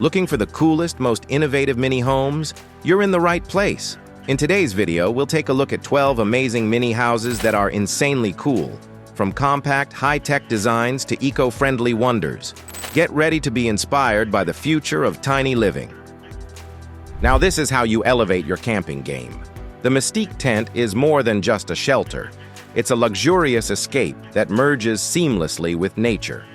Looking for the coolest, most innovative mini homes? You're in the right place. In today's video, we'll take a look at 12 amazing mini houses that are insanely cool. From compact, high-tech designs to eco-friendly wonders. Get ready to be inspired by the future of tiny living. Now this is how you elevate your camping game. The Mystique Tent is more than just a shelter. It's a luxurious escape that merges seamlessly with nature.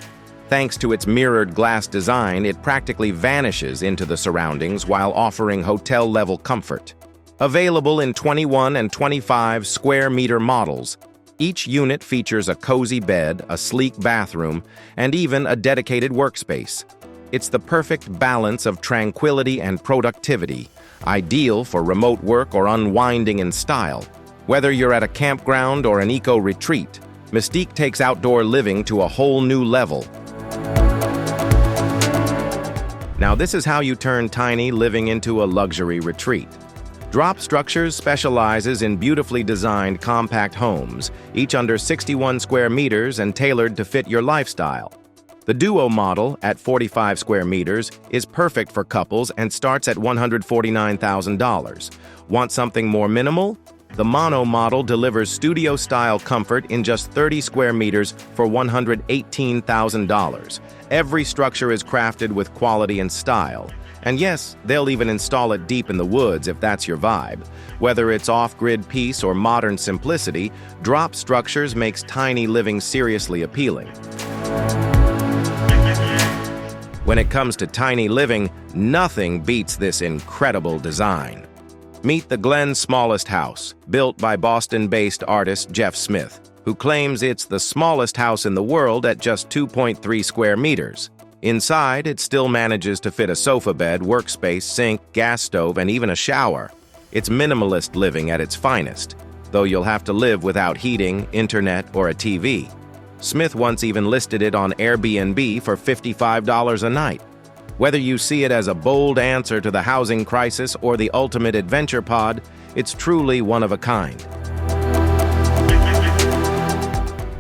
Thanks to its mirrored glass design, it practically vanishes into the surroundings while offering hotel-level comfort. Available in 21 and 25 square meter models, each unit features a cozy bed, a sleek bathroom, and even a dedicated workspace. It's the perfect balance of tranquility and productivity, ideal for remote work or unwinding in style. Whether you're at a campground or an eco-retreat, Mystique takes outdoor living to a whole new level. Now this is how you turn tiny living into a luxury retreat. Drop Structures specializes in beautifully designed compact homes, each under 61 square meters and tailored to fit your lifestyle. The Duo model, at 45 square meters, is perfect for couples and starts at $149,000. Want something more minimal? The Mono model delivers studio-style comfort in just 30 square meters for $118,000. Every structure is crafted with quality and style. And yes, they'll even install it deep in the woods if that's your vibe. Whether it's off-grid peace or modern simplicity, Drop Structures makes tiny living seriously appealing. When it comes to tiny living, nothing beats this incredible design. Meet the Glen smallest house, built by Boston-based artist Jeff Smith, who claims it's the smallest house in the world at just 2.3 square meters. Inside, it still manages to fit a sofa bed, workspace, sink, gas stove, and even a shower. It's minimalist living at its finest, though you'll have to live without heating, internet, or a TV. Smith once even listed it on Airbnb for $55 a night. Whether you see it as a bold answer to the housing crisis or the ultimate adventure pod, it's truly one of a kind.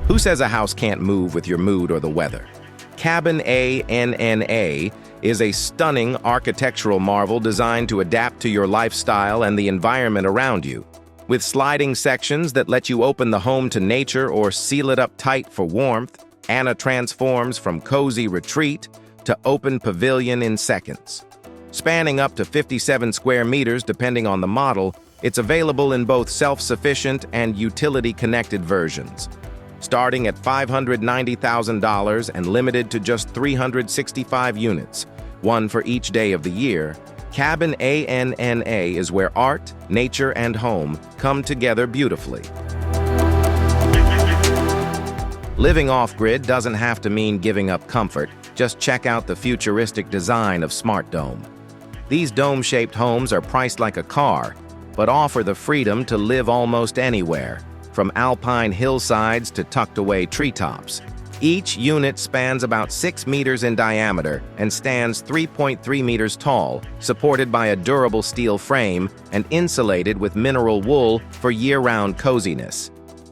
Who says a house can't move with your mood or the weather? CABN is a stunning architectural marvel designed to adapt to your lifestyle and the environment around you. With sliding sections that let you open the home to nature or seal it up tight for warmth, Anna transforms from cozy retreat to open pavilion in seconds. Spanning up to 57 square meters depending on the model, it's available in both self-sufficient and utility-connected versions. Starting at $590,000 and limited to just 365 units, one for each day of the year, CABN is where art, nature, and home come together beautifully. Living off-grid doesn't have to mean giving up comfort. Just check out the futuristic design of Smartdome. These dome-shaped homes are priced like a car, but offer the freedom to live almost anywhere, from alpine hillsides to tucked-away treetops. Each unit spans about 6 meters in diameter and stands 3.3 meters tall, supported by a durable steel frame and insulated with mineral wool for year-round coziness.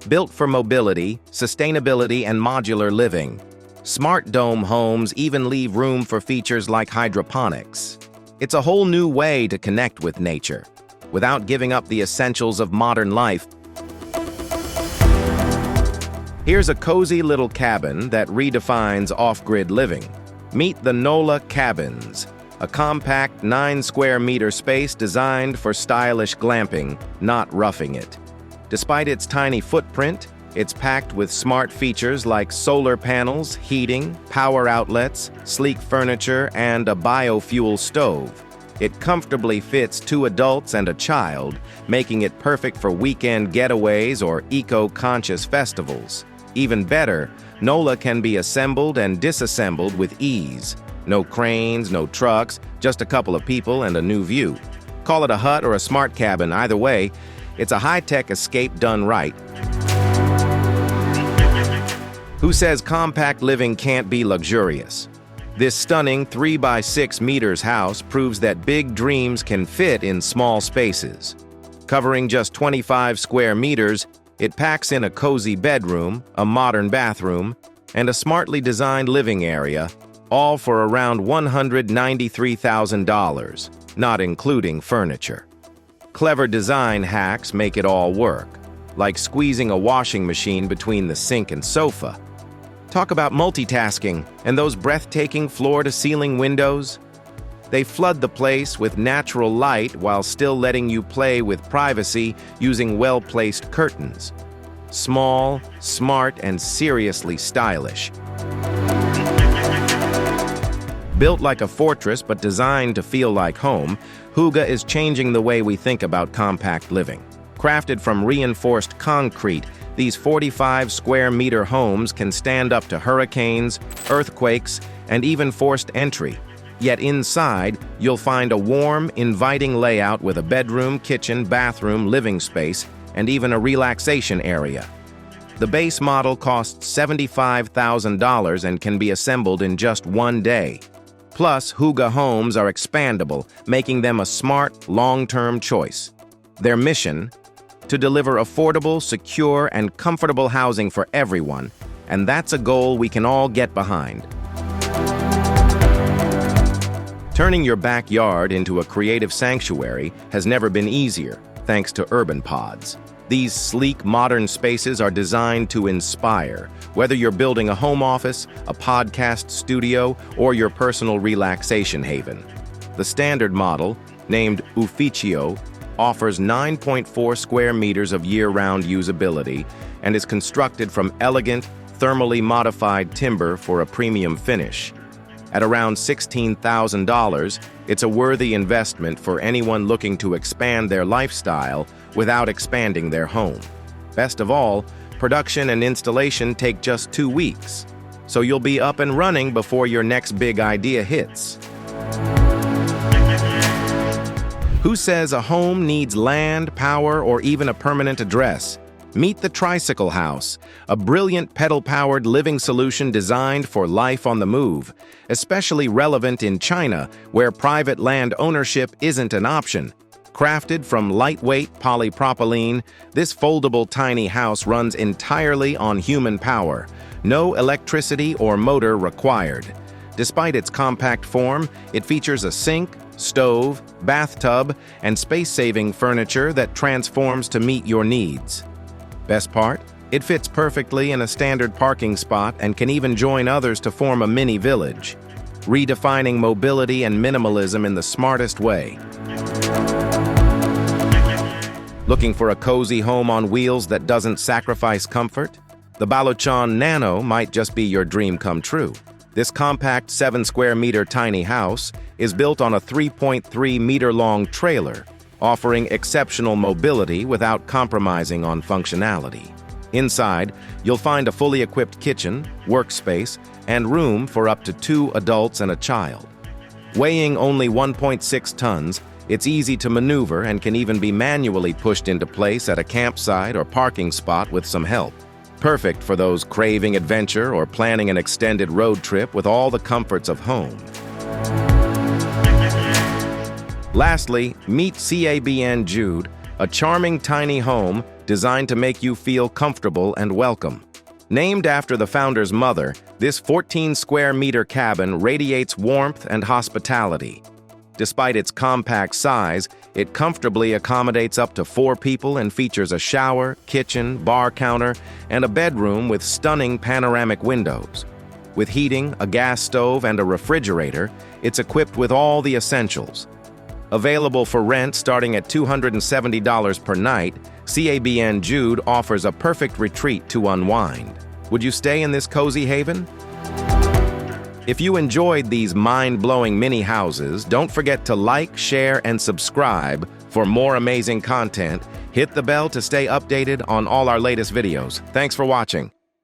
Built for mobility, sustainability, and modular living, Smartdome homes even leave room for features like hydroponics. It's a whole new way to connect with nature, without giving up the essentials of modern life. Here's a cozy little cabin that redefines off-grid living. Meet the Nolla Cabins, a compact 9 square meter space designed for stylish glamping, not roughing it. Despite its tiny footprint, it's packed with smart features like solar panels, heating, power outlets, sleek furniture, and a biofuel stove. It comfortably fits 2 adults and a child, making it perfect for weekend getaways or eco-conscious festivals. Even better, Nola can be assembled and disassembled with ease. No cranes, no trucks, just a couple of people and a new view. Call it a hut or a smart cabin, either way, it's a high-tech escape done right. Who says compact living can't be luxurious? This stunning 3x6 meters house proves that big dreams can fit in small spaces. Covering just 25 square meters, it packs in a cozy bedroom, a modern bathroom, and a smartly designed living area, all for around $193,000, not including furniture. Clever design hacks make it all work, like squeezing a washing machine between the sink and sofa. Talk about multitasking and those breathtaking floor-to-ceiling windows. They flood the place with natural light while still letting you play with privacy using well-placed curtains. Small, smart, and seriously stylish. Built like a fortress but designed to feel like home, Huga is changing the way we think about compact living. Crafted from reinforced concrete, these 45-square-meter homes can stand up to hurricanes, earthquakes, and even forced entry. Yet inside, you'll find a warm, inviting layout with a bedroom, kitchen, bathroom, living space, and even a relaxation area. The base model costs $75,000 and can be assembled in just one day. Plus, Huga Homes are expandable, making them a smart, long-term choice. Their mission? To deliver affordable, secure, and comfortable housing for everyone, and that's a goal we can all get behind. Turning your backyard into a creative sanctuary has never been easier, thanks to Urbanpods. These sleek, modern spaces are designed to inspire, whether you're building a home office, a podcast studio, or your personal relaxation haven. The standard model, named Ufficio, offers 9.4 square meters of year-round usability and is constructed from elegant, thermally modified timber for a premium finish. At around $16,000, it's a worthy investment for anyone looking to expand their lifestyle without expanding their home. Best of all, production and installation take just 2 weeks, so you'll be up and running before your next big idea hits. Who says a home needs land, power, or even a permanent address? Meet the Tricycle House, a brilliant pedal-powered living solution designed for life on the move, especially relevant in China, where private land ownership isn't an option. Crafted from lightweight polypropylene, this foldable tiny house runs entirely on human power. No electricity or motor required. Despite its compact form, it features a sink, stove, bathtub, and space-saving furniture that transforms to meet your needs. Best part? It fits perfectly in a standard parking spot and can even join others to form a mini village, redefining mobility and minimalism in the smartest way. Looking for a cozy home on wheels that doesn't sacrifice comfort? The BALUCHON Nano might just be your dream come true. This compact 7-square-meter tiny house is built on a 3.3-meter-long trailer, offering exceptional mobility without compromising on functionality. Inside, you'll find a fully equipped kitchen, workspace, and room for up to 2 adults and a child. Weighing only 1.6 tons, it's easy to maneuver and can even be manually pushed into place at a campsite or parking spot with some help. Perfect for those craving adventure or planning an extended road trip with all the comforts of home. Lastly, meet CABN Jude, a charming tiny home designed to make you feel comfortable and welcome. Named after the founder's mother, this 14-square-meter cabin radiates warmth and hospitality. Despite its compact size, it comfortably accommodates up to 4 people and features a shower, kitchen, bar counter, and a bedroom with stunning panoramic windows. With heating, a gas stove, and a refrigerator, it's equipped with all the essentials. Available for rent starting at $270 per night, CABN Jude offers a perfect retreat to unwind. Would you stay in this cozy haven? If you enjoyed these mind-blowing mini houses, don't forget to like, share, and subscribe for more amazing content. Hit the bell to stay updated on all our latest videos. Thanks for watching.